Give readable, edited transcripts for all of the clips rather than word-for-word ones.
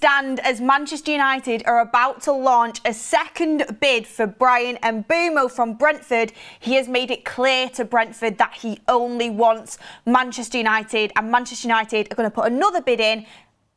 stand as Manchester United are about to launch a second bid for Bryan Mbeumo from Brentford. He has made it clear to Brentford that he only wants Manchester United, and Manchester United are going to put another bid in.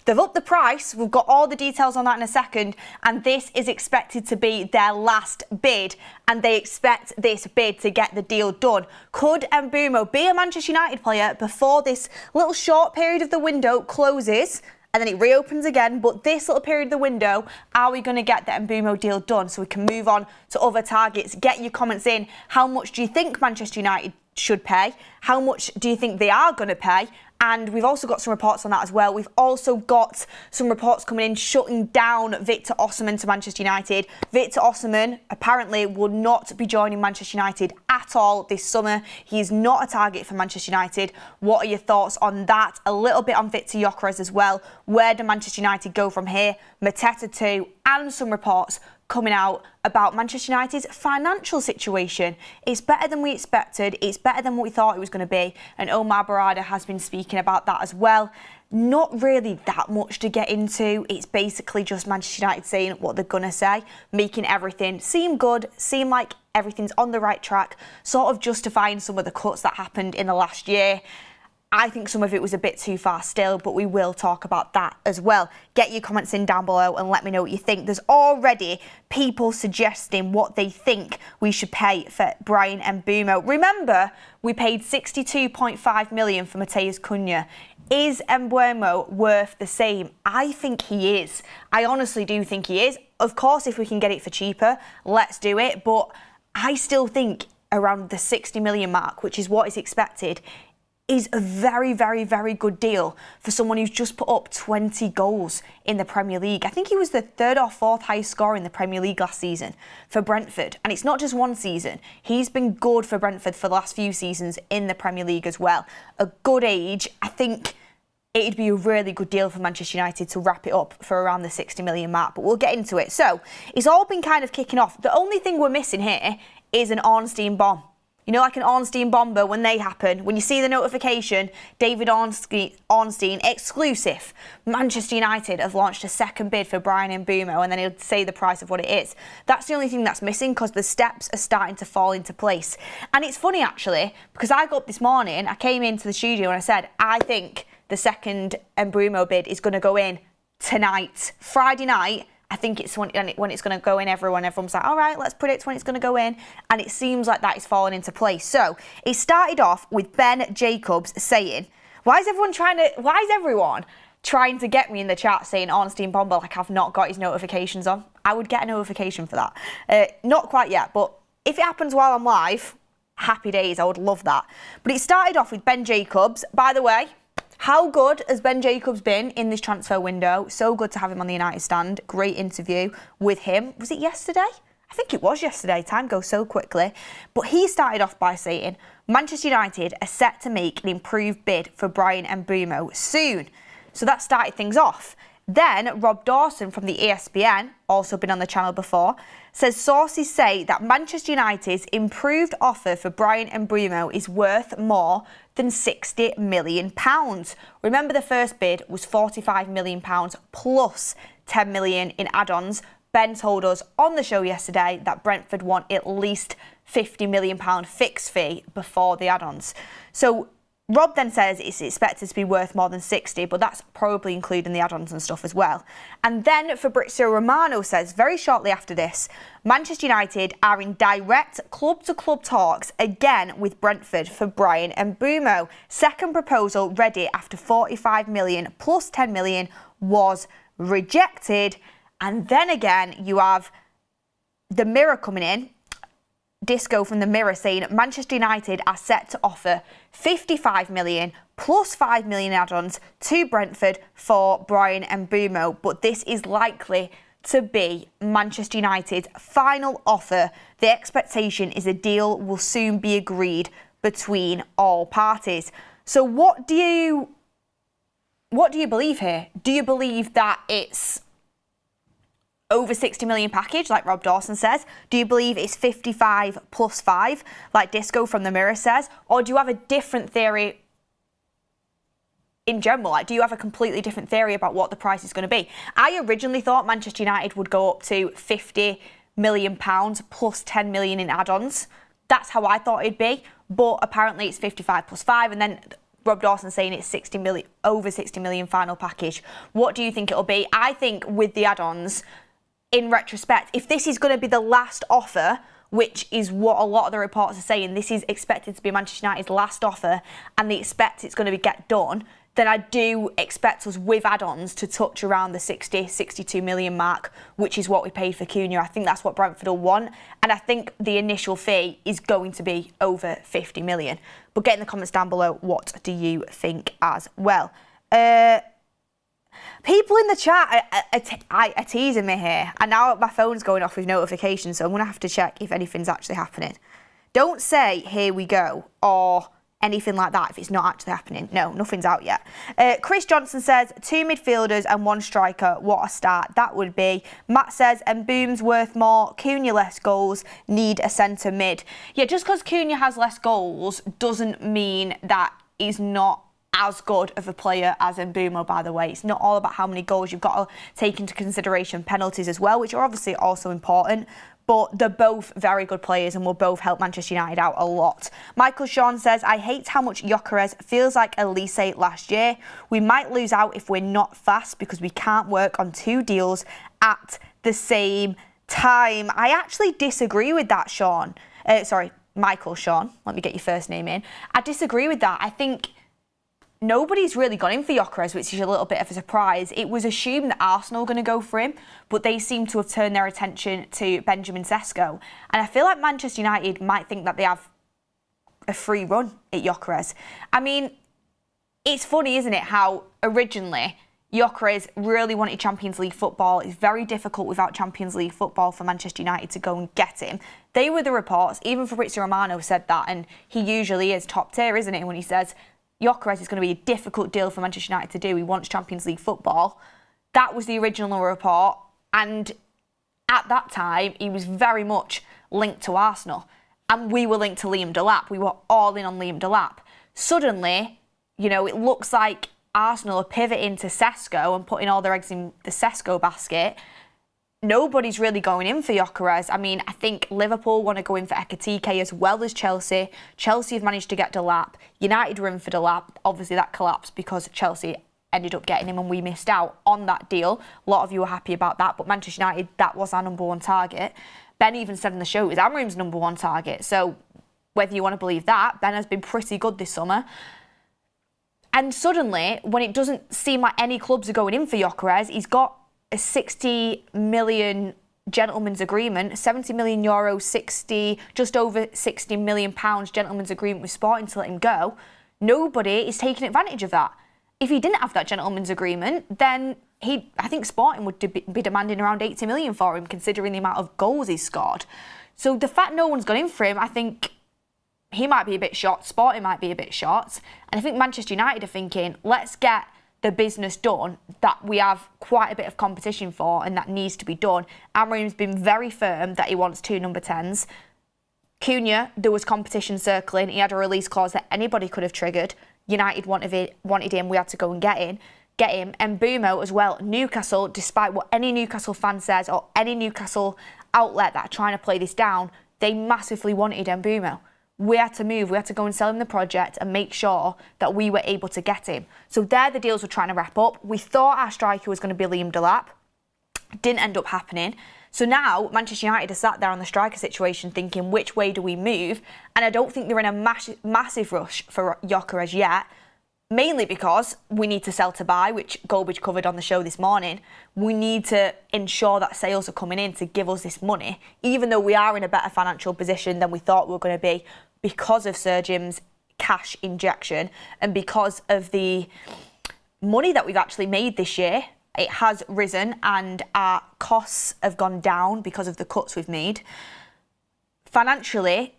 They've upped the price. We've got all the details on that in a second, and this is expected to be their last bid, and they expect this bid to get the deal done. Could Mbeumo be a Manchester United player before this little short period of the window closes and then it reopens again? But this little period of the window, are we going to get the Mbeumo deal done so we can move on to other targets? Get your comments in. How much do you think Manchester United should pay? How much do you think they are going to pay? And we've also got some reports on that as well. We've also got some reports coming in shutting down Victor Osimhen to Manchester United. Victor Osimhen apparently will not be joining Manchester United at all this summer. He is not a target for Manchester United. What are your thoughts on that? A little bit on Victor Gyökeres as well. Where do Manchester United go from here? Mateta too, and some reports coming out about Manchester United's financial situation. It's better than we expected. It's better than what we thought it was going to be. And Omar Barada has been speaking about that as well. Not really that much to get into. It's basically just Manchester United saying what they're going to say, making everything seem good, seem like everything's on the right track, sort of justifying some of the cuts that happened in the last year. I think some of it was a bit too far still, but we will talk about that as well. Get your comments in down below and let me know what you think. There's already people suggesting what they think we should pay for Bryan Mbeumo. Remember, we paid 62.5 million for Matheus Cunha. Is Mbeumo worth the same? I think he is. I honestly do think he is. Of course, if we can get it for cheaper, let's do it. But I still think around the 60 million mark, which is what is expected, is a very, very, very good deal for someone who's just put up 20 goals in the Premier League. I think he was the third or fourth highest scorer in the Premier League last season for Brentford. And it's not just one season. He's been good for Brentford for the last few seasons in the Premier League as well. A good age. I think it'd be a really good deal for Manchester United to wrap it up for around the 60 million mark. But we'll get into it. So it's all been kind of kicking off. The only thing we're missing here is an Ornstein bomb. You know, like an Ornstein bomber, when they happen, when you see the notification, David Ornstein, exclusive, Manchester United have launched a second bid for Bryan Mbeumo, and then he'll say the price of what it is. That's the only thing that's missing, because the steps are starting to fall into place. And it's funny, actually, because I got up this morning, I came into the studio and I said, I think the second Mbeumo bid is going to go in tonight, Friday night. I think it's when it's going to go in. Everyone's like, all right, let's predict when it's going to go in. And it seems like that is falling into place. So it started off with Ben Jacobs saying, why is everyone trying to get me in the chat saying Ornstein Bomber like I've not got his notifications on? I would get a notification for that. Not quite yet, but if it happens while I'm live, happy days. I would love that. But it started off with Ben Jacobs. By the way, how good has Ben Jacobs been in this transfer window? So good to have him on the United stand. Great interview with him. Was it yesterday? I think it was yesterday. Time goes so quickly. But he started off by saying, Manchester United are set to make an improved bid for Bryan Mbeumo soon. So that started things off. Then Rob Dawson from the ESPN, also been on the channel before, says sources say that Manchester United's improved offer for Bryan Mbeumo is worth more than £60 million. Remember, the first bid was £45 million plus £10 million in add-ons. Ben told us on the show yesterday that Brentford want at least £50 million fixed fee before the add-ons. So Rob then says it's expected to be worth more than 60, but that's probably including the add-ons and stuff as well. And then Fabrizio Romano says, very shortly after this, Manchester United are in direct club-to-club talks again with Brentford for Bryan Mbeumo. Second proposal ready after 45 million plus 10 million was rejected. And then again, you have the Mirror coming in. Disco from the Mirror saying Manchester United are set to offer 55 million plus 5 million add-ons to Brentford for Bryan Mbeumo, but this is likely to be Manchester United's final offer. The expectation is a deal will soon be agreed between all parties. So what do you believe here? Do you believe that it's over 60 million package, like Rob Dawson says? Do you believe it's 55 plus 5, like Disco from the Mirror says? Or do you have a different theory in general, like, do you have a completely different theory about what the price is going to be? I originally thought Manchester United would go up to £50 million plus 10 million in add-ons. That's how I thought it'd be, but apparently it's 55 plus 5, and then Rob Dawson saying it's 60 million, over 60 million final package. What do you think it'll be? I think with the add-ons, in retrospect, if this is going to be the last offer, which is what a lot of the reports are saying, this is expected to be Manchester United's last offer, and they expect it's going to get done, then I do expect us with add-ons to touch around the 60, 62 million mark, which is what we paid for Cunha. I think that's what Brentford will want, and I think the initial fee is going to be over 50 million. But get in the comments down below, what do you think as well? People in the chat are teasing me here, and now my phone's going off with notifications, so I'm going to have to check if anything's actually happening. Don't say, here we go, or anything like that if it's not actually happening. No, nothing's out yet. Chris Johnson says, 2 midfielders and 1 striker. What a start that would be. Matt says, Mboum's worth more. Cunha less goals. Need a centre mid. Yeah, just because Cunha has less goals doesn't mean that he's not as good of a player as Mbeumo, by the way. It's not all about how many goals. You've got to take into consideration penalties as well, which are obviously also important. But they're both very good players and will both help Manchester United out a lot. Michael Sean says, I hate how much Gyökeres feels like Elise last year. We might lose out if we're not fast because we can't work on 2 deals at the same time. I actually disagree with that, Sean. Michael Sean. Let me get your first name in. I disagree with that. I think nobody's really gone in for Gyökeres, which is a little bit of a surprise. It was assumed that Arsenal were going to go for him, but they seem to have turned their attention to Benjamin Sesko. And I feel like Manchester United might think that they have a free run at Gyökeres. I mean, it's funny, isn't it, how originally Gyökeres really wanted Champions League football. It's very difficult without Champions League football for Manchester United to go and get him. They were the reports. Even Fabrizio Romano said that, and he usually is top tier, isn't it, when he says Gyökeres is going to be a difficult deal for Manchester United to do. He wants Champions League football. That was the original report. And at that time, he was very much linked to Arsenal. And we were linked to Liam Delap. We were all in on Liam Delap. Suddenly, you know, it looks like Arsenal are pivoting to Sesko and putting all their eggs in the Sesko basket. Nobody's really going in for Gyökeres. I mean, I think Liverpool want to go in for Ekitike as well as Chelsea. Chelsea have managed to get Delap. United were in for Delap. Obviously, that collapsed because Chelsea ended up getting him and we missed out on that deal. A lot of you were happy about that, but Manchester United, that was our number 1 target. Ben even said in the show it was Amram's number 1 target. So whether you want to believe that, Ben has been pretty good this summer. And suddenly, when it doesn't seem like any clubs are going in for Gyökeres, he's got a 60 million gentleman's agreement, 70 million euros, just over 60 million pounds gentleman's agreement with Sporting to let him go. Nobody is taking advantage of that. If he didn't have that gentleman's agreement, then I think Sporting would be demanding around 80 million for him, considering the amount of goals he's scored. So the fact no one's gone in for him, I think he might be a bit short, Sporting might be a bit short. And I think Manchester United are thinking, let's get the business done that we have quite a bit of competition for and that needs to be done. Amram's been very firm that he wants 2 number 10s. Cunha, there was competition circling. He had a release clause that anybody could have triggered. United wanted him. We had to go and get him. And Mbeumo as well. Newcastle, despite what any Newcastle fan says or any Newcastle outlet that are trying to play this down, they massively wanted Mbeumo. We had to move. We had to go and sell him the project and make sure that we were able to get him. So they're the deals we're trying to wrap up. We thought our striker was going to be Liam Delap. Didn't end up happening. So now Manchester United are sat there on the striker situation thinking, which way do we move? And I don't think they're in a massive rush for Gyökeres yet, mainly because we need to sell to buy, which Goldbridge covered on the show this morning. We need to ensure that sales are coming in to give us this money, even though we are in a better financial position than we thought we were going to be because of Sir Jim's cash injection and because of the money that we've actually made this year. It has risen and our costs have gone down because of the cuts we've made. Financially,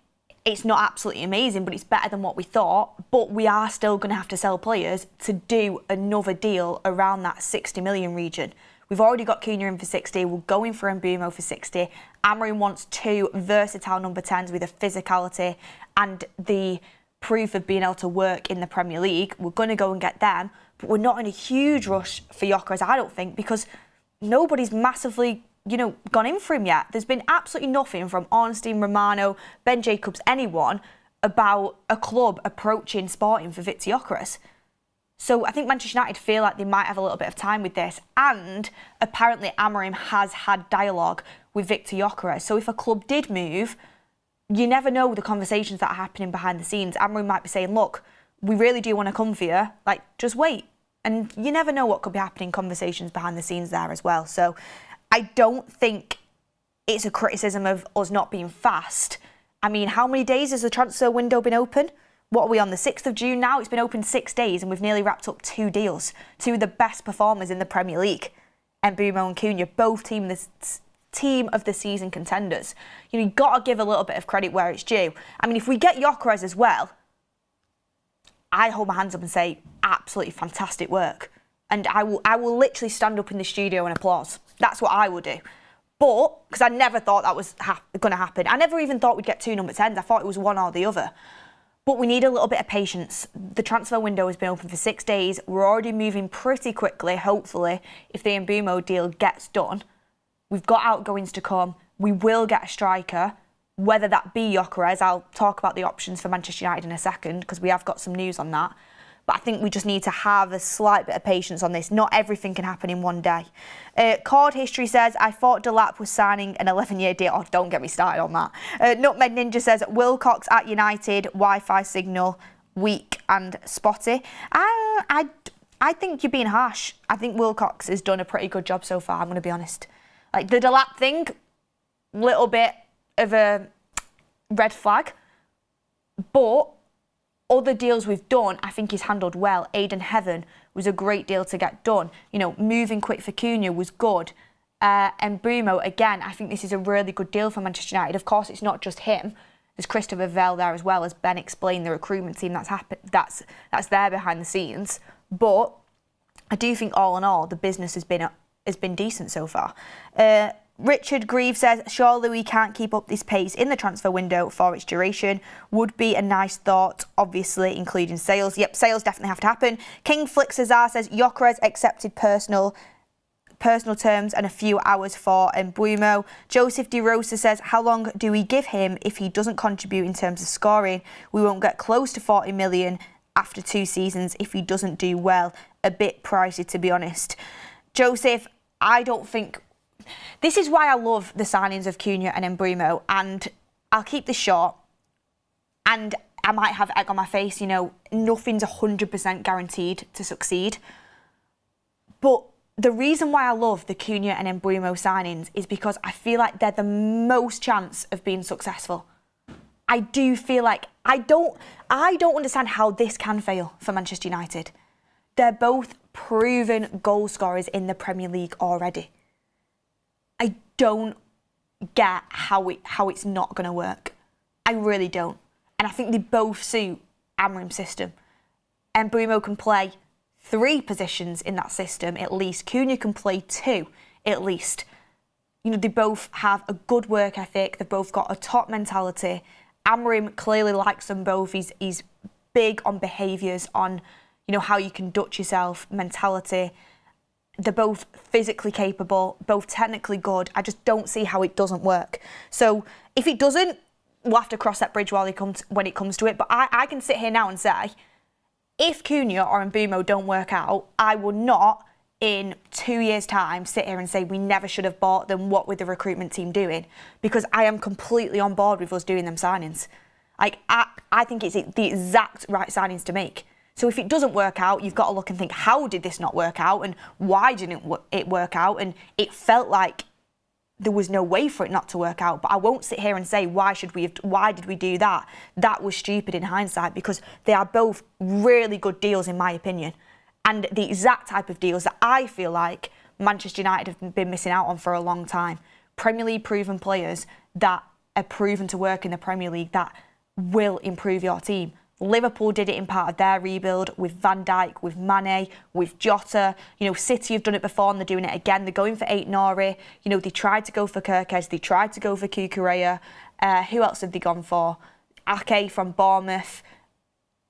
it's not absolutely amazing, but it's better than what we thought. But we are still going to have to sell players to do another deal around that 60 million region. We've already got Cunha in for 60. We're going for Mbeumo for 60. Amram wants 2 versatile number 10s with a physicality and the proof of being able to work in the Premier League. We're going to go and get them. but we're not in a huge rush for Gyökeres, I don't think, because nobody's massively, gone in for him yet. There's been absolutely nothing from Ornstein, Romano, Ben Jacobs, anyone about a club approaching Sporting for Victor Gyökeres. So I think Manchester United feel like they might have a little bit of time with this, and apparently Amorim has had dialogue with Victor Gyökeres. So if a club did move, you never know the conversations that are happening behind the scenes. Amorim might be saying, look, we really do want to come for you, just wait. And you never know what could be happening, conversations behind the scenes there as well. So I don't think it's a criticism of us not being fast. I mean, how many days has the transfer window been open? What are we on, the 6th of June now? It's been open 6 days and we've nearly wrapped up 2 deals. 2 of the best performers in the Premier League. Mbeumo and Cunha, both team of the season contenders. You've got to give a little bit of credit where it's due. I mean, if we get Gyökeres as well, I hold my hands up and say, absolutely fantastic work. And I will literally stand up in the studio and applause. That's what I will do. But, because I never thought that was going to happen. I never even thought we'd get 2 number 10s. I thought it was one or the other. But we need a little bit of patience. The transfer window has been open for 6 days. We're already moving pretty quickly, hopefully, if the Mbeumo deal gets done. We've got outgoings to come. We will get a striker, whether that be Gyökeres. I'll talk about the options for Manchester United in a second, because we have got some news on that. But I think we just need to have a slight bit of patience on this. Not everything can happen in one day. Cord History says, I thought Delap was signing an 11-year deal. Oh, don't get me started on that. Nutmeg Ninja says, Wilcox at United, Wi-Fi signal, weak and spotty. I think you're being harsh. I think Wilcox has done a pretty good job so far, I'm going to be honest. Like the Delap thing, little bit of a red flag. But other deals we've done, I think he's handled well. Aiden Heaven was a great deal to get done. Moving quick for Cunha was good. And Mbeumo, again, I think this is a really good deal for Manchester United. Of course, it's not just him. There's Christopher Vell there as well, as Ben explained, the recruitment team that's there behind the scenes. But I do think all in all, the business has been decent so far. Richard Grieve says, surely we can't keep up this pace in the transfer window for its duration. Would be a nice thought, obviously, including sales. Yep, sales definitely have to happen. King Flick Cesar says, Gyökeres accepted personal terms and a few hours for Mbeumo. Joseph De Rosa says, how long do we give him if he doesn't contribute in terms of scoring? We won't get close to 40 million after 2 seasons if he doesn't do well. A bit pricey, to be honest. Joseph, I don't think... This is why I love the signings of Cunha and Mbeumo, and I'll keep this short, and I might have egg on my face, nothing's 100% guaranteed to succeed. But the reason why I love the Cunha and Mbeumo signings is because I feel like they're the most chance of being successful. I do feel like, I don't understand how this can fail for Manchester United. They're both proven goal scorers in the Premier League already. I don't get how it's not going to work. I really don't. And I think they both suit Amorim's system. Mbeumo can play 3 positions in that system at least. Cunha can play 2 at least. They both have a good work ethic. They've both got a top mentality. Amorim clearly likes them both. He's big on behaviours, on how you conduct yourself, mentality. They're both physically capable, both technically good. I just don't see how it doesn't work. So if it doesn't, we'll have to cross that bridge when it comes to it. But I can sit here now and say, if Cunha or Mbeumo don't work out, I will not, in 2 years' time, sit here and say we never should have bought them. What were the recruitment team doing? Because I am completely on board with us doing them signings. I think it's the exact right signings to make. So if it doesn't work out, you've got to look and think, how did this not work out and why didn't it work out? And it felt like there was no way for it not to work out. But I won't sit here and say, why did we do that? That was stupid in hindsight, because they are both really good deals in my opinion. And the exact type of deals that I feel like Manchester United have been missing out on for a long time. Premier League proven players that are proven to work in the Premier League that will improve your team. Liverpool did it in part of their rebuild with Van Dijk, with Mane, with Jota. City have done it before and they're doing it again. They're going for Aït-Nouri. They tried to go for Kirkez. They tried to go for Cucurella. Who else have they gone for? Ake from Bournemouth.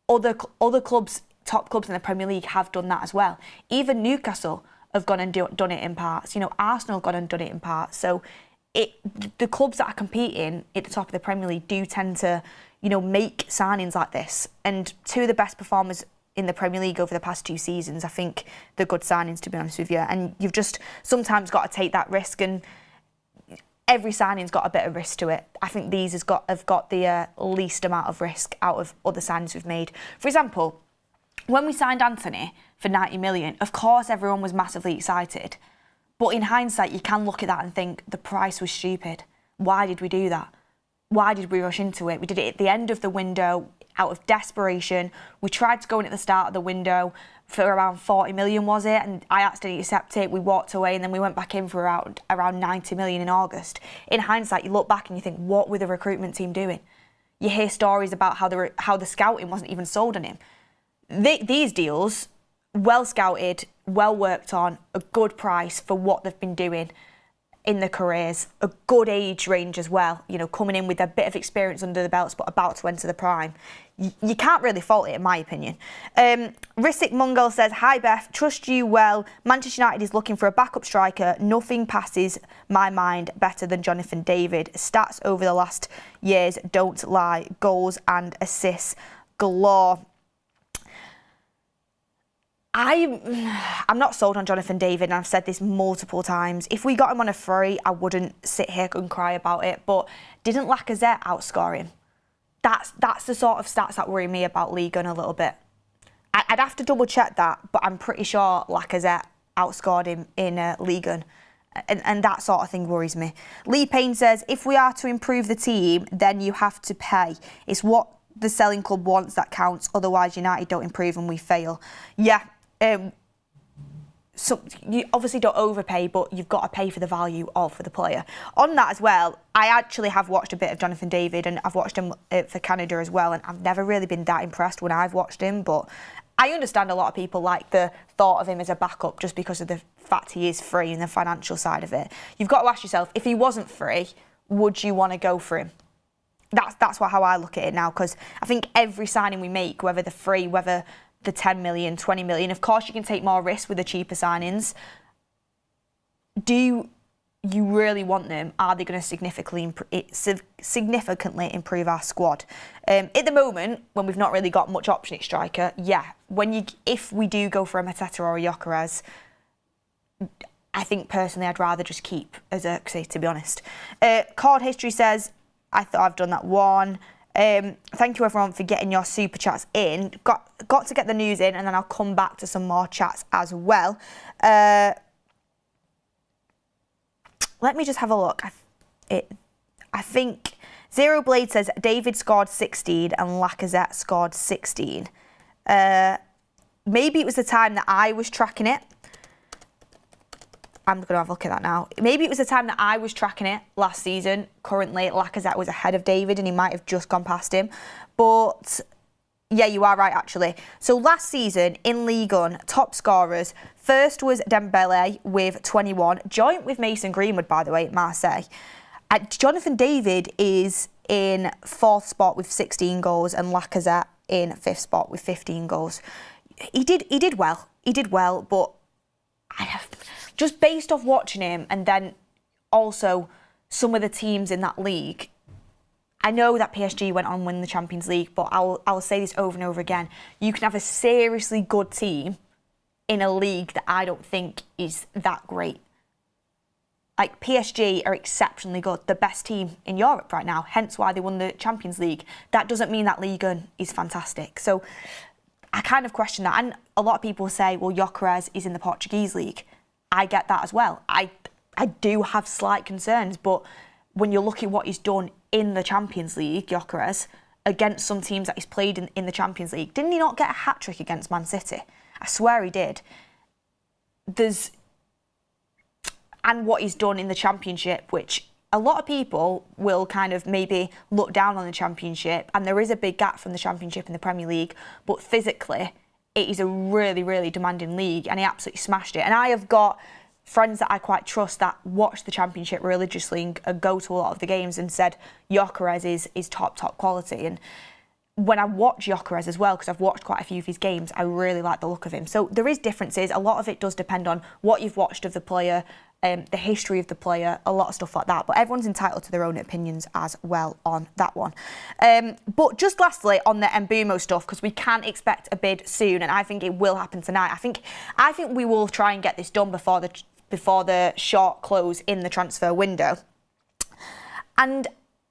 Other clubs top clubs in the Premier League have done that as well. Even Newcastle have gone and done it in parts. Arsenal have gone and done it in parts. So the clubs that are competing at the top of the Premier League do tend to, make signings like this. And two of the best performers in the Premier League over the past 2 seasons, I think they're good signings, to be honest with you. And you've just sometimes got to take that risk, and every signing's got a bit of risk to it. I think these have got the least amount of risk out of other signings we've made. For example, when we signed Anthony for 90 million, of course everyone was massively excited. But in hindsight, you can look at that and think the price was stupid. Why did we do that? Why did we rush into it? We did it at the end of the window out of desperation. We tried to go in at the start of the window for around 40 million, was it? And I accidentally accepted it. We walked away, and then we went back in for around 90 million in August. In hindsight, you look back and you think, what were the recruitment team doing? You hear stories about how the scouting wasn't even sold on him. These deals, well scouted, well worked on, a good price for what they've been doing in their careers, a good age range as well, coming in with a bit of experience under the belts but about to enter the prime. You can't really fault it, in my opinion. Risic Mungol says, hi Beth, trust you well. Manchester United is looking for a backup striker. Nothing passes my mind better than Jonathan David. Stats over the last years don't lie. Goals and assists galore. I'm not sold on Jonathan David, and I've said this multiple times. If we got him on a free, I wouldn't sit here and cry about it. But didn't Lacazette outscore him? That's the sort of stats that worry me about Ligue 1 a little bit. I'd have to double check that, but I'm pretty sure Lacazette outscored him in Ligue 1. And that sort of thing worries me. Lee Payne says, if we are to improve the team, then you have to pay. It's what the selling club wants that counts. Otherwise, United don't improve and we fail. Yeah. So you obviously don't overpay, but you've got to pay for the value of the player. On that as well, I actually have watched a bit of Jonathan David, and I've watched him for Canada as well, and I've never really been that impressed when I've watched him, but I understand a lot of people like the thought of him as a backup just because of the fact he is free and the financial side of it. You've got to ask yourself, if he wasn't free, would you want to go for him? That's how I look at it now, because I think every signing we make, whether they're free, whether the 10 million, 20 million. Of course, you can take more risks with the cheaper signings. Do you really want them? Are they going to significantly improve our squad? At the moment, when we've not really got much option at striker, yeah. If we do go for a Mateta or a Gyökeres, I think personally I'd rather just keep a Xerxes, to be honest. Card History says, I thought I've done that one. Thank you everyone for getting your super chats in. Got to get the news in, and then I'll come back to some more chats as well. Let me just have a look. I think Zero Blade says David scored 16 and Lacazette scored 16. Maybe it was the time that I was tracking it. I'm going to have a look at that now. Maybe it was the time that I was tracking it last season. Currently, Lacazette was ahead of David, and he might have just gone past him. But yeah, you are right, actually. So last season in Ligue 1, top scorers, first was Dembele with 21, joint with Mason Greenwood, by the way, at Marseille. Jonathan David is in 4th spot with 16 goals, and Lacazette in 5th spot with 15 goals. He did well, but just based off watching him, and then also some of the teams in that league, I know that PSG went on to win the Champions League, but I'll say this over and over again. You can have a seriously good team in a league that I don't think is that great. Like, PSG are exceptionally good, the best team in Europe right now, hence why they won the Champions League. That doesn't mean that Ligue 1 is fantastic. So I kind of question that. And a lot of people say, well, Gyökeres is in the Portuguese league. I get that as well. I do have slight concerns, but when you look at what he's done in the Champions League, Gyökeres, against some teams that he's played in the Champions League, didn't he not get a hat-trick against Man City? I swear he did. And what he's done in the Championship, which a lot of people will kind of maybe look down on the Championship, and there is a big gap from the Championship and the Premier League, but physically, it is a really, really demanding league, and he absolutely smashed it. And I have got friends that I quite trust that watch the Championship religiously and go to a lot of the games and said Gyökeres is top quality. And when I watch Gyökeres as well, because I've watched quite a few of his games, I really like the look of him. So there is differences. A lot of it does depend on what you've watched of the player, the history of the player, a lot of stuff like that. But everyone's entitled to their own opinions as well on that one. But just lastly on the Mbeumo stuff, because we can expect a bid soon, and I think it will happen tonight. I think we will try and get this done before the short close in the transfer window. And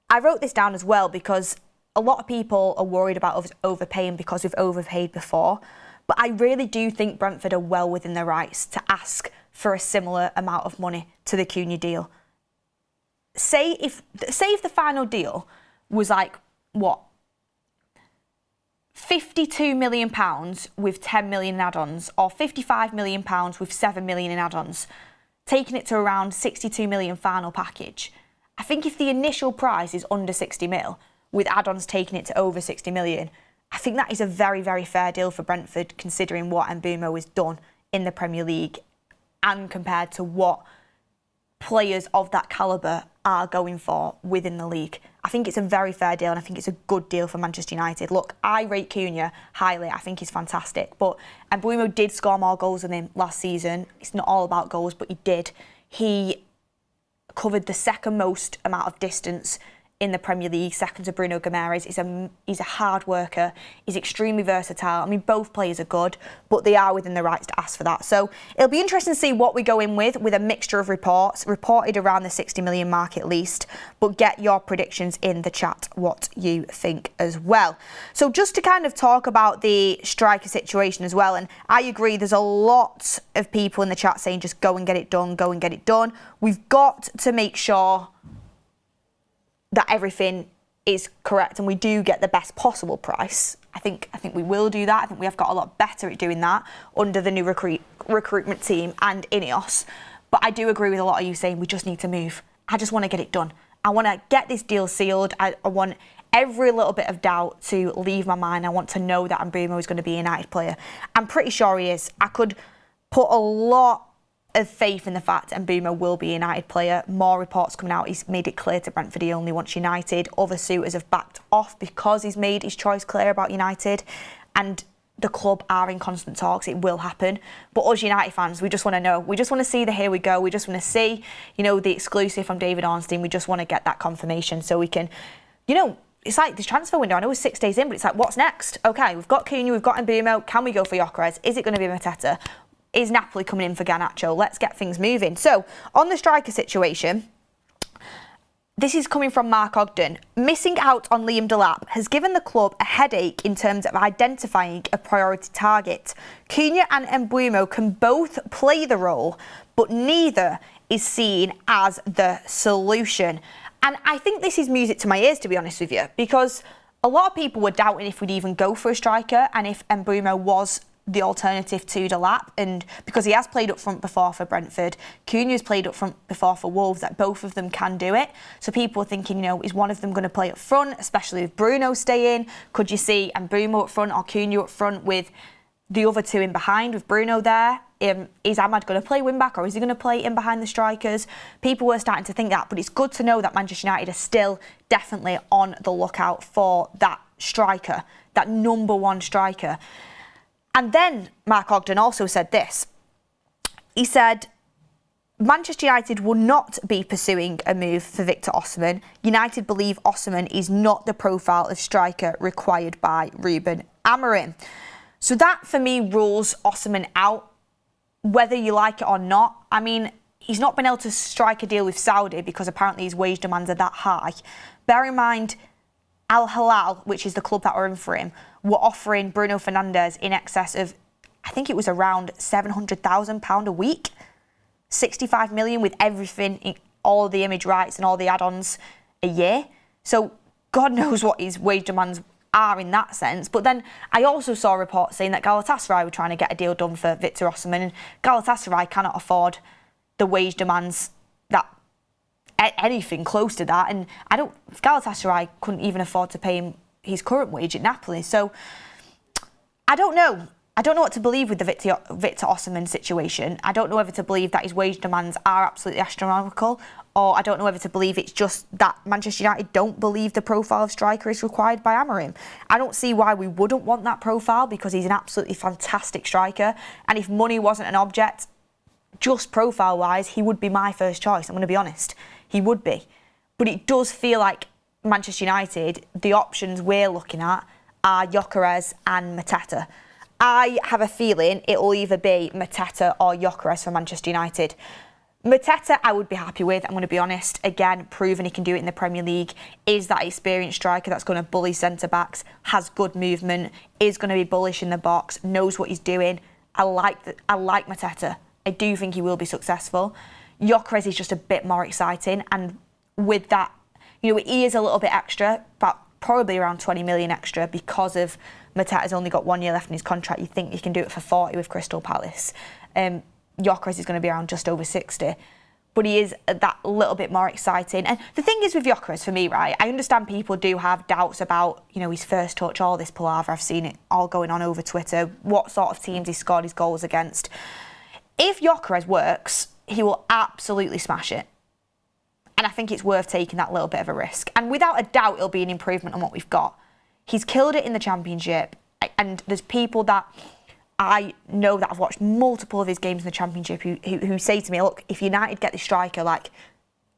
I wrote this down as well because a lot of people are worried about us overpaying because we've overpaid before. But I really do think Brentford are well within their rights to ask for a similar amount of money to the Cunha deal. Say if the final deal was like, what, £52 million with 10 million in add-ons, or £55 million with 7 million in add-ons, taking it to around 62 million final package. I think if the initial price is under 60 mil, with add-ons taking it to over 60 million, I think that is a very, very fair deal for Brentford, considering what Mbeumo has done in the Premier League and compared to what players of that calibre are going for within the league. I think it's a very fair deal, and I think it's a good deal for Manchester United. Look, I rate Cunha highly. I think he's fantastic. But Mbeumo did score more goals than him last season. It's not all about goals, but he did. He covered the second most amount of distance in the Premier League, second to Bruno Guimaraes. He's a hard worker. He's extremely versatile. I mean, both players are good, but they are within their rights to ask for that. So it'll be interesting to see what we go in with a mixture of reports, reported around the 60 million mark at least, but get your predictions in the chat, what you think as well. So just to kind of talk about the striker situation as well, and I agree, there's a lot of people in the chat saying just go and get it done, go and get it done. We've got to make sure that everything is correct and we do get the best possible price. I think we will do that. I think we have got a lot better at doing that under the new recruitment team and Ineos. But I do agree with a lot of you saying we just need to move. I just want to get it done. I want to get this deal sealed. I want every little bit of doubt to leave my mind. I want to know that Mbeumo is going to be a United player. I'm pretty sure he is. I could put a lot of faith in the fact Mbeumo will be a United player. More reports coming out. He's made it clear to Brentford he only wants United. Other suitors have backed off because he's made his choice clear about United, and the club are in constant talks. It will happen. But us United fans, we just want to know. We just want to see the here we go. We just want to see, the exclusive from David Ornstein. We just want to get that confirmation so we can, it's like this transfer window. I know we're 6 days in, but it's like, what's next? Okay, we've got Cunha, we've got Mbeumo. Can we go for Gyökeres? Is it going to be Mateta? Is Napoli coming in for Garnacho? Let's get things moving. So, on the striker situation, this is coming from Mark Ogden. Missing out on Liam Delap has given the club a headache in terms of identifying a priority target. Cunha and Mbeumo can both play the role, but neither is seen as the solution. And I think this is music to my ears, to be honest with you, because a lot of people were doubting if we'd even go for a striker and if Mbeumo was the alternative to Delap, and because he has played up front before for Brentford, Cunha's played up front before for Wolves, that both of them can do it. So people are thinking, is one of them going to play up front, especially with Bruno staying? Could you see Mbeumo up front or Cunha up front with the other two in behind, with Bruno there? Is Ahmad going to play wing back, or is he going to play in behind the strikers? People were starting to think that, but it's good to know that Manchester United are still definitely on the lookout for that striker, that number one striker. And then Mark Ogden also said this. He said, Manchester United will not be pursuing a move for Victor Osimhen. United believe Osimhen is not the profile of striker required by Ruben Amorim. So that, for me, rules Osimhen out, whether you like it or not. I mean, he's not been able to strike a deal with Saudi because apparently his wage demands are that high. Bear in mind, Al Hilal, which is the club that were in for him, were offering Bruno Fernandes in excess of, I think it was around £700,000 a week, 65 million with everything, all the image rights and all the add-ons a year. So God knows what his wage demands are in that sense. But then I also saw reports saying that Galatasaray were trying to get a deal done for Victor Osimhen, and Galatasaray cannot afford the wage demands that anything close to that, and Galatasaray couldn't even afford to pay him his current wage at Napoli. So I don't know. I don't know what to believe with the Victor Osimhen situation. I don't know whether to believe that his wage demands are absolutely astronomical, or I don't know whether to believe it's just that Manchester United don't believe the profile of striker is required by Amorim. I don't see why we wouldn't want that profile, because he's an absolutely fantastic striker, and if money wasn't an object, just profile-wise, he would be my first choice. I'm going to be honest. He would be. But it does feel like Manchester United, the options we're looking at are Gyökeres and Mateta. I have a feeling it will either be Mateta or Gyökeres for Manchester United. Mateta, I would be happy with, I'm going to be honest. Again, proven he can do it in the Premier League. Is that experienced striker that's going to bully centre-backs, has good movement, is going to be bullish in the box, knows what he's doing. I like Mateta. I do think he will be successful. Gyökeres is just a bit more exciting, and with that, he is a little bit extra, but probably around 20 million extra because of Mateta's only got 1 year left in his contract. You think you can do it for 40 with Crystal Palace. Gyökeres is going to be around just over 60. But he is that little bit more exciting. And the thing is with Gyökeres, for me, right, I understand people do have doubts about, his first touch, all this palaver. I've seen it all going on over Twitter, what sort of teams he scored his goals against. If Gyökeres works, he will absolutely smash it. And I think it's worth taking that little bit of a risk. And without a doubt, it'll be an improvement on what we've got. He's killed it in the Championship. And there's people that I know that have watched multiple of his games in the Championship who say to me, look, if United get this striker,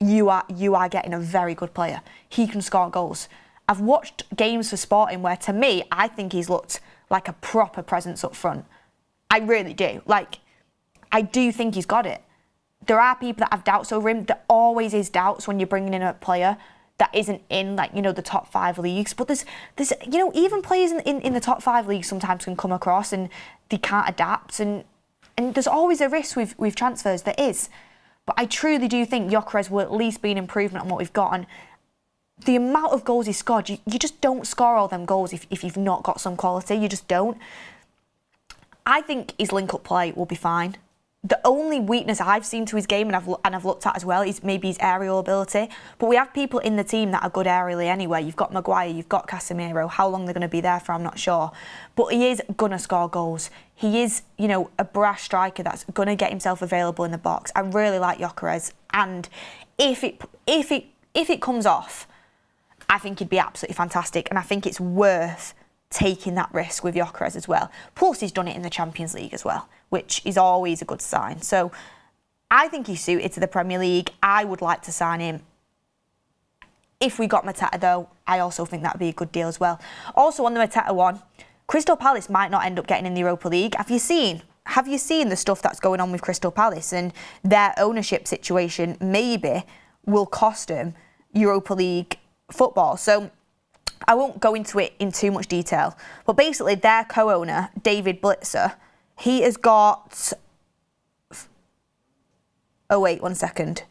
you are getting a very good player. He can score goals. I've watched games for Sporting where, to me, I think he's looked like a proper presence up front. I really do. I do think he's got it. There are people that have doubts over him. There always is doubts when you're bringing in a player that isn't in, the top 5 leagues. But there's even players in the top 5 leagues sometimes can come across and they can't adapt. And there's always a risk with transfers. There is. But I truly do think Gyökeres will at least be an improvement on what we've got. And the amount of goals he scored, you just don't score all them goals if you've not got some quality. You just don't. I think his link-up play will be fine. The only weakness I've seen to his game, and I've looked at as well, is maybe his aerial ability. But we have people in the team that are good aerially anyway. You've got Maguire, you've got Casemiro. How long they're going to be there for, I'm not sure. But he is going to score goals. He is, a brash striker that's going to get himself available in the box. I really like Gyökeres. And if it comes off, I think he'd be absolutely fantastic. And I think it's worth taking that risk with Gyökeres as well. Plus, he's done it in the Champions League as well, which is always a good sign. So I think he's suited to the Premier League. I would like to sign him. If we got Mateta, though, I also think that would be a good deal as well. Also, on the Mateta one, Crystal Palace might not end up getting in the Europa League. Have you seen the stuff that's going on with Crystal Palace, and their ownership situation maybe will cost them Europa League football? So I won't go into it in too much detail, but basically their co-owner, David Blitzer, he has got... Oh, wait, 1 second.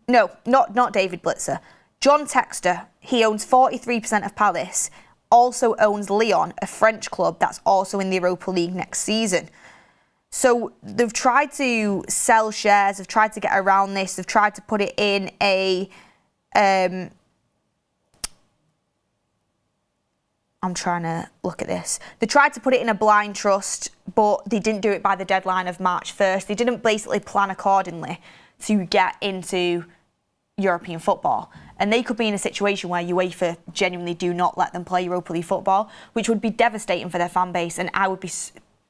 No, not David Blitzer. John Textor, he owns 43% of Palace, also owns Lyon, a French club that's also in the Europa League next season. So they've tried to sell shares, they've tried to get around this, they've tried to put it in a... I'm trying to look at this. They tried to put it in a blind trust, but they didn't do it by the deadline of March 1st. They didn't basically plan accordingly to get into European football. And they could be in a situation where UEFA genuinely do not let them play Europa League football, which would be devastating for their fan base. And I would be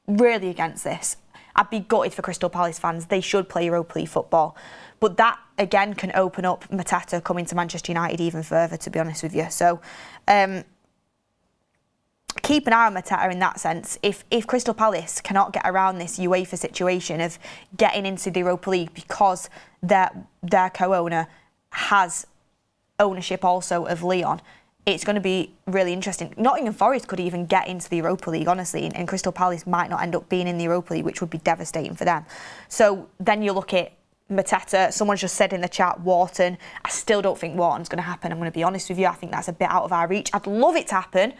really against this. I'd be gutted for Crystal Palace fans. They should play Europa League football. But that, again, can open up Mateta coming to Manchester United even further, to be honest with you. So... keep an eye on Mateta in that sense. If Crystal Palace cannot get around this UEFA situation of getting into the Europa League because their co-owner has ownership also of Lyon, it's going to be really interesting. Nottingham Forest could even get into the Europa League, honestly, and Crystal Palace might not end up being in the Europa League, which would be devastating for them. So then you look at Mateta. Someone just said in the chat, Wharton. I still don't think Wharton's going to happen. I'm going to be honest with you. I think that's a bit out of our reach. I'd love it to happen,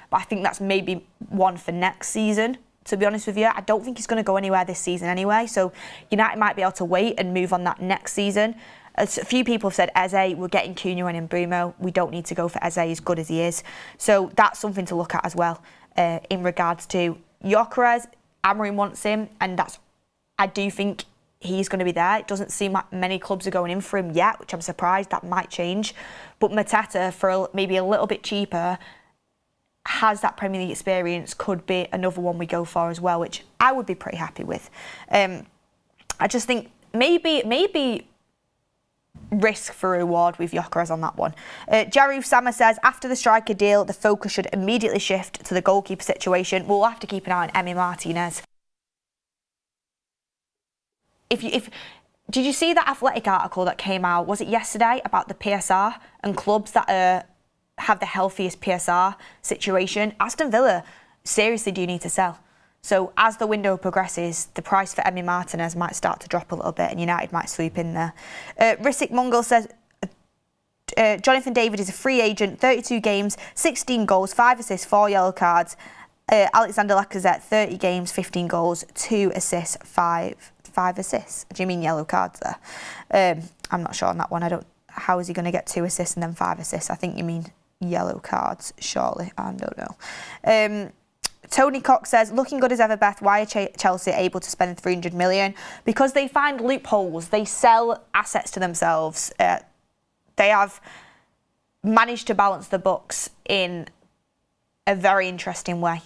but I think that's maybe one for next season, to be honest with you. I don't think he's going to go anywhere this season anyway, so United might be able to wait and move on that next season. As a few people have said, Eze, we're getting Cunha and Mbeumo. We don't need to go for Eze as good as he is. So that's something to look at as well in regards to Gyökeres. Amorim wants him, and I do think he's going to be there. It doesn't seem like many clubs are going in for him yet, which I'm surprised. That might change. But Mateta, for maybe a little bit cheaper, has that Premier League experience, could be another one we go for as well, which I would be pretty happy with. I just think maybe risk for reward with Gyökeres on that one. Jerry Usama says, after the striker deal, the focus should immediately shift to the goalkeeper situation. We'll have to keep an eye on Emi Martinez. Did you see that Athletic article that came out, was it yesterday, about the PSR and clubs that have the healthiest PSR situation? Aston Villa seriously do need to sell. So as the window progresses, the price for Emi Martinez might start to drop a little bit and United might swoop in there. Risic Mongol says, Jonathan David is a free agent, 32 games, 16 goals, 5 assists, 4 yellow cards. Alexander Lacazette, 30 games, 15 goals, 2 assists, 5 assists. Do you mean yellow cards there? I'm not sure on that one. How is he going to get 2 assists and then 5 assists? I think you mean yellow cards, surely. I don't know. Tony Cox says, looking good as ever, Beth. Why are Chelsea able to spend 300 million? Because they find loopholes. They sell assets to themselves. They have managed to balance the books in a very interesting way.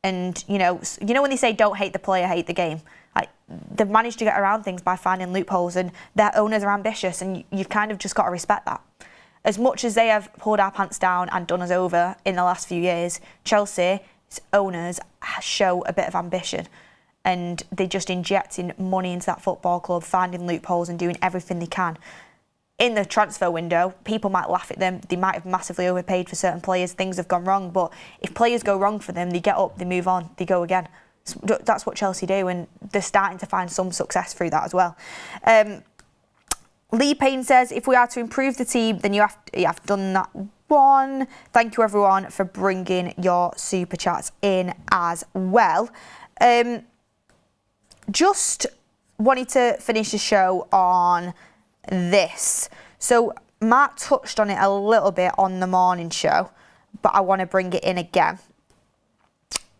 And, you know when they say don't hate the player, hate the game. Like, they've managed to get around things by finding loopholes, and their owners are ambitious, and you've kind of just got to respect that. As much as they have pulled our pants down and done us over in the last few years, Chelsea's owners show a bit of ambition, and they're just injecting money into that football club, finding loopholes and doing everything they can. In the transfer window, people might laugh at them. They might have massively overpaid for certain players. Things have gone wrong, but if players go wrong for them, they get up, they move on, they go again. That's what Chelsea do, and they're starting to find some success through that as well. Lee Payne says, if we are to improve the team, then you have done that one. Thank you, everyone, for bringing your super chats in as well. Just wanted to finish the show on this. So Mark touched on it a little bit on the morning show, but I want to bring it in again.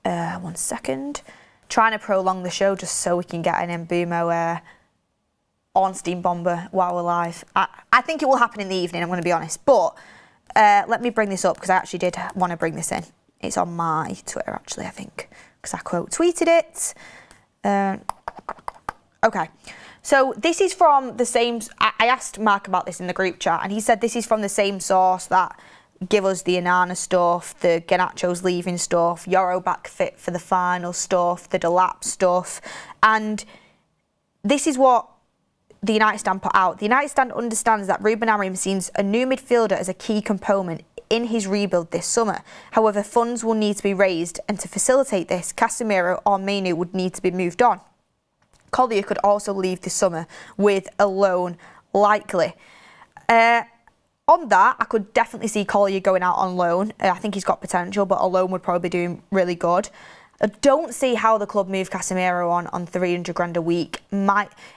1 second. Trying to prolong the show just so we can get an Mbeumo Ornstein bomber while we're live. I think it will happen in the evening, I'm going to be honest. But let me bring this up, because I actually did want to bring this in. It's on my Twitter, actually, I think, because I quote tweeted it. Okay. So this is from the same... I asked Mark about this in the group chat, and he said this is from the same source that give us the Onana stuff, the Garnacho's leaving stuff, Euro back fit for the final stuff, the Delap stuff. And this is what the United Stand put out. The United Stand understands that Ruben Amorim sees a new midfielder as a key component in his rebuild this summer. However, funds will need to be raised, and to facilitate this, Casemiro or Mainu would need to be moved on. Collier could also leave this summer, with a loan likely. On that, I could definitely see Collier going out on loan. I think he's got potential, but a loan would probably do him really good. I don't see how the club move Casemiro on 300 grand a week.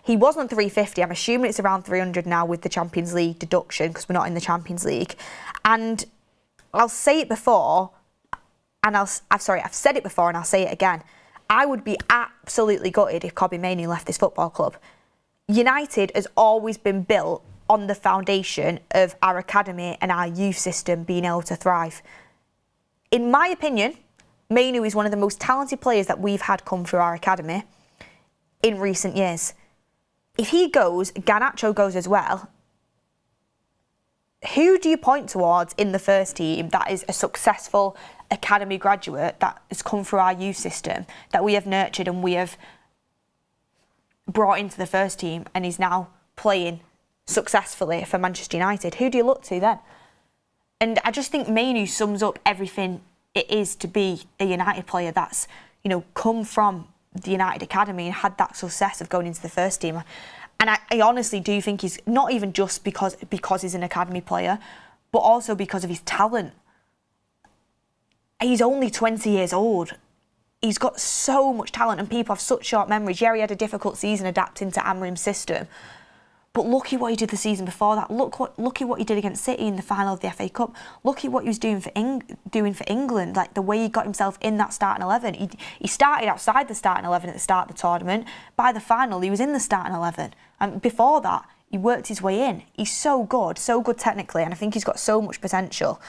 He was on 350. I'm assuming it's around 300 now with the Champions League deduction, because we're not in the Champions League. And I'll say it before, and I've said it before and I'll say it again. I would be absolutely gutted if Kobbie Mainoo left this football club. United has always been built on the foundation of our academy and our youth system being able to thrive. In my opinion, Mainoo is one of the most talented players that we've had come through our academy in recent years. If he goes, Garnacho goes as well, who do you point towards in the first team that is a successful academy graduate that has come through our youth system, that we have nurtured and we have brought into the first team and is now playing successfully for Manchester United? Who do you look to then? And I just think Mainoo sums up everything it is to be a United player that's, come from the United Academy and had that success of going into the first team. And I honestly do think he's not even just because he's an academy player, but also because of his talent. He's only 20 years old. He's got so much talent, and people have such short memories. Yeah, he had a difficult season adapting to Amorim's system. But look at what he did the season before that. Look at what he did against City in the final of the FA Cup. Look at what he was doing for England. Like the way he got himself in that starting 11. He started outside the starting 11 at the start of the tournament. By the final, he was in the starting 11. And before that, he worked his way in. He's so good technically, and I think he's got so much potential.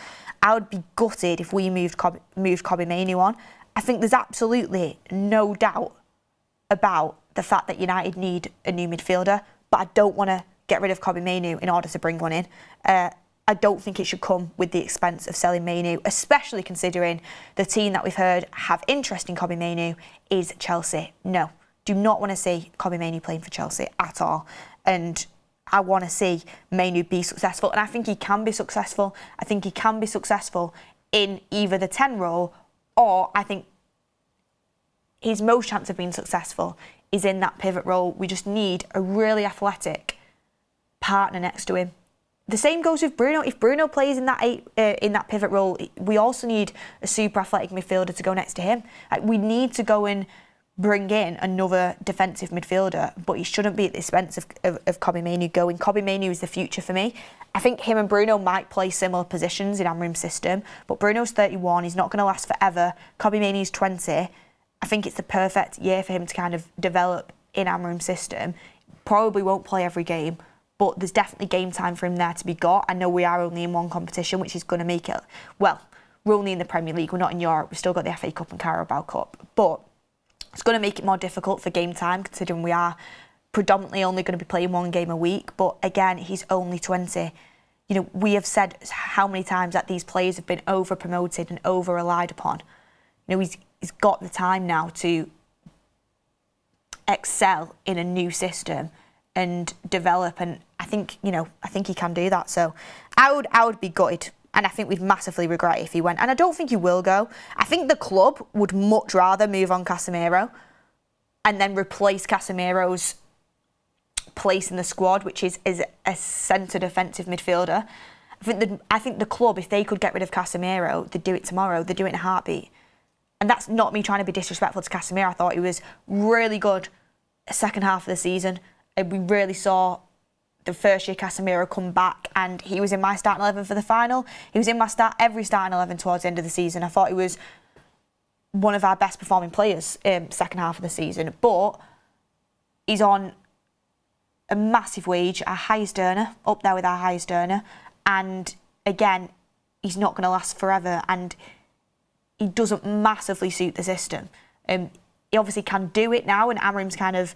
I would be gutted if we moved Kobbie Mainoo on. I think there's absolutely no doubt about the fact that United need a new midfielder, but I don't want to get rid of Kobbie Mainoo in order to bring one in. I don't think it should come with the expense of selling Mainoo, especially considering the team that we've heard have interest in Kobbie Mainoo is Chelsea. No, do not want to see Kobbie Mainoo playing for Chelsea at all. And I want to see Mainoo be successful, and I think he can be successful. I think he can be successful in either the 10 role, or I think his most chance of being successful is in that pivot role. We just need a really athletic partner next to him. The same goes with Bruno. If Bruno plays in that pivot role, we also need a super athletic midfielder to go next to him. Like, we need to go and bring in another defensive midfielder, but he shouldn't be at the expense of Kobbie Mainoo going. Kobbie Mainoo is the future for me. I think him and Bruno might play similar positions in Amrim's system, but Bruno's 31, he's not going to last forever. Kobbie Mainoo's 20. I think it's the perfect year for him to kind of develop in Amrim's system. Probably won't play every game, but there's definitely game time for him there to be got. I know we are only in one competition, which is going to make it, well, we're only in the Premier League, we're not in Europe, we've still got the FA Cup and Carabao Cup, but it's going to make it more difficult for game time, considering we are predominantly only going to be playing one game a week. But again, he's only 20. You know, we have said how many times that these players have been over-promoted and over-relied upon. You know, he's got the time now to excel in a new system and develop, and I think he can do that. So I would be gutted. And I think we'd massively regret it if he went. And I don't think he will go. I think the club would much rather move on Casemiro and then replace Casemiro's place in the squad, which is a centre defensive midfielder. I think the club, if they could get rid of Casemiro, they'd do it tomorrow. They'd do it in a heartbeat. And that's not me trying to be disrespectful to Casemiro. I thought he was really good second half of the season. And we really saw the first year Casemiro come back, and he was in my starting 11 for the final. He was in my every starting 11 towards the end of the season. I thought he was one of our best performing players second half of the season, but he's on a massive wage, our highest earner, up there with our highest earner, and again, he's not going to last forever, and he doesn't massively suit the system. He obviously can do it now, and Amrim's kind of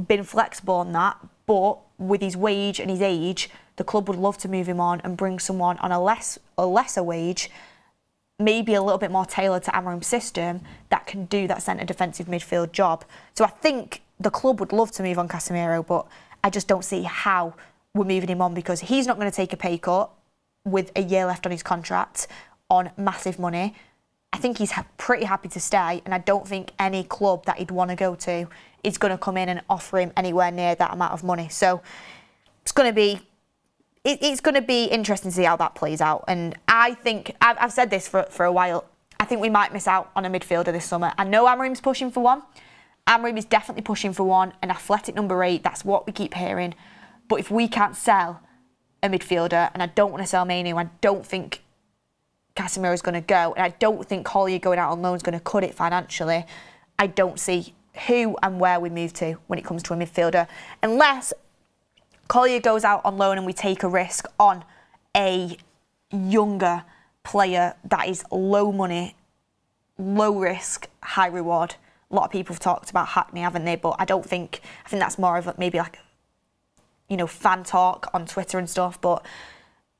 been flexible on that, but with his wage and his age, the club would love to move him on and bring someone on a lesser wage, maybe a little bit more tailored to Amrim's system, that can do that centre defensive midfield job. So I think the club would love to move on Casemiro, but I just don't see how we're moving him on, because he's not going to take a pay cut with a year left on his contract on massive money. I think he's pretty happy to stay, and I don't think any club that he'd want to go to is going to come in and offer him anywhere near that amount of money. So it's going to be interesting to see how that plays out. And I think, I've said this for a while, I think we might miss out on a midfielder this summer. I know Amrim's pushing for one. Amrim is definitely pushing for one, an athletic number 8. That's what we keep hearing. But if we can't sell a midfielder, and I don't want to sell Mainoo, I don't think Casemiro is going to go, and I don't think Collier going out on loan is going to cut it financially. I don't see who and where we move to when it comes to a midfielder, unless Collier goes out on loan and we take a risk on a younger player that is low money, low risk, high reward. A lot of people have talked about Hackney, haven't they? But I think that's more of maybe like, fan talk on Twitter and stuff. But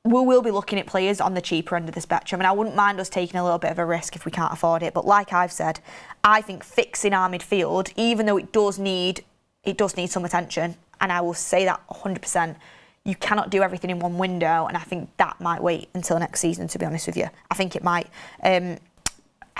we will be looking at players on the cheaper end of the spectrum, and I wouldn't mind us taking a little bit of a risk if we can't afford it. But like I've said, I think fixing our midfield, even though it does need some attention, and I will say that 100%, you cannot do everything in one window, and I think that might wait until next season, to be honest with you. I think it might. I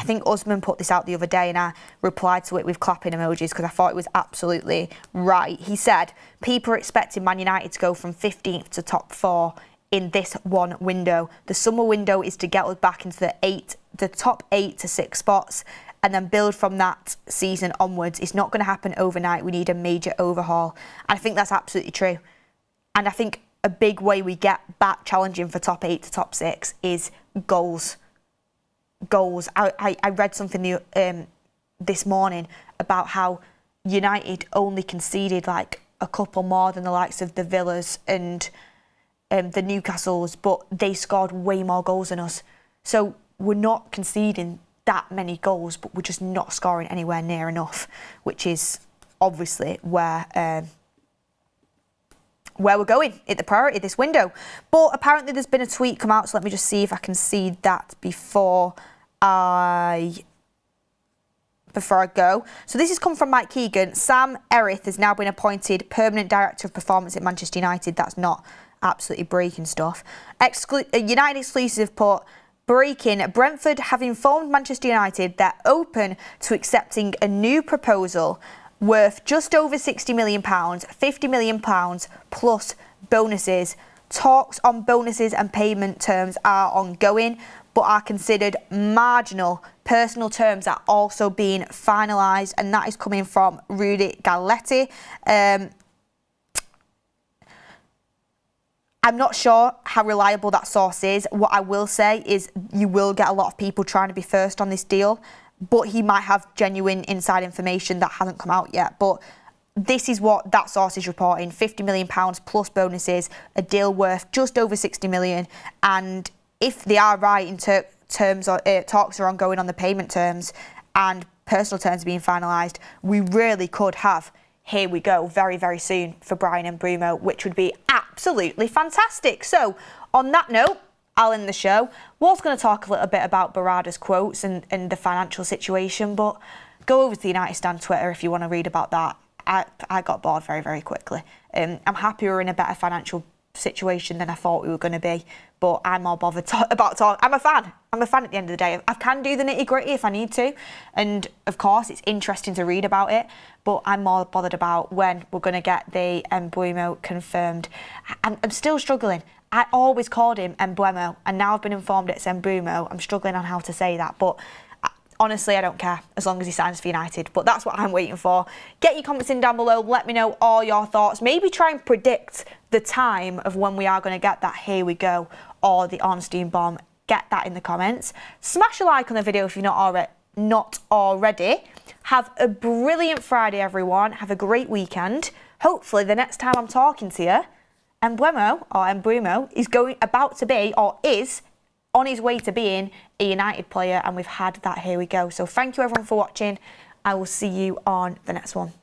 think Usman put this out the other day, and I replied to it with clapping emojis because I thought it was absolutely right. He said, people are expecting Man United to go from 15th to top 4 in this one window. The summer window is to get us back into the top 8 to 6 spots, and then build from that season onwards. It's not going to happen overnight. We need a major overhaul. And I think that's absolutely true. And I think a big way we get back challenging for top 8 to top 6 is goals. Goals. I read something this morning about how United only conceded like a couple more than the likes of the Villas and the Newcastles, but they scored way more goals than us. So we're not conceding that many goals, but we're just not scoring anywhere near enough, which is obviously where we're going at the priority this window. But apparently there's been a tweet come out, so let me just see if I can see that before I go. So this has come from Mike Keegan. Sam Erith has now been appointed Permanent Director of Performance at Manchester United. That's not absolutely breaking stuff. United exclusive put, breaking, Brentford have informed Manchester United they're open to accepting a new proposal worth just over £60 million, £50 million plus bonuses. Talks on bonuses and payment terms are ongoing, but are considered marginal. Personal terms are also being finalised, and that is coming from Rudy Galletti. I'm not sure how reliable that source is. What I will say is you will get a lot of people trying to be first on this deal, but he might have genuine inside information that hasn't come out yet. But this is what that source is reporting: £50 million plus bonuses, a deal worth just over £60 million. And if they are right in terms of talks are ongoing on the payment terms and personal terms being finalised, we really could have here we go very, very soon for Bryan Mbeumo, which would be absolutely fantastic. So on that note, I'll end the show. Was going to talk a little bit about Barada's quotes and the financial situation, but go over to the United Stand Twitter if you want to read about that. I got bored very, very quickly. I'm happy we're in a better financial situation than I thought we were going to be, but I'm more bothered about talk. I'm a fan at the end of the day. I can do the nitty-gritty if I need to, and of course it's interesting to read about it, but I'm more bothered about when we're going to get the Mbeumo confirmed. I'm still struggling. I always called him Mbeumo, and now I've been informed it's Mbeumo. I'm struggling on how to say that, but honestly, I don't care as long as he signs for United. But that's what I'm waiting for. Get your comments in down below. Let me know all your thoughts. Maybe try and predict the time of when we are going to get that here we go or the Ornstein bomb. Get that in the comments. Smash a like on the video if you're not already. Have a brilliant Friday, everyone. Have a great weekend. Hopefully, the next time I'm talking to you, Mbeumo is about to be or is on his way to being a United player, and we've had that here we go. So thank you everyone for watching. I will see you on the next one.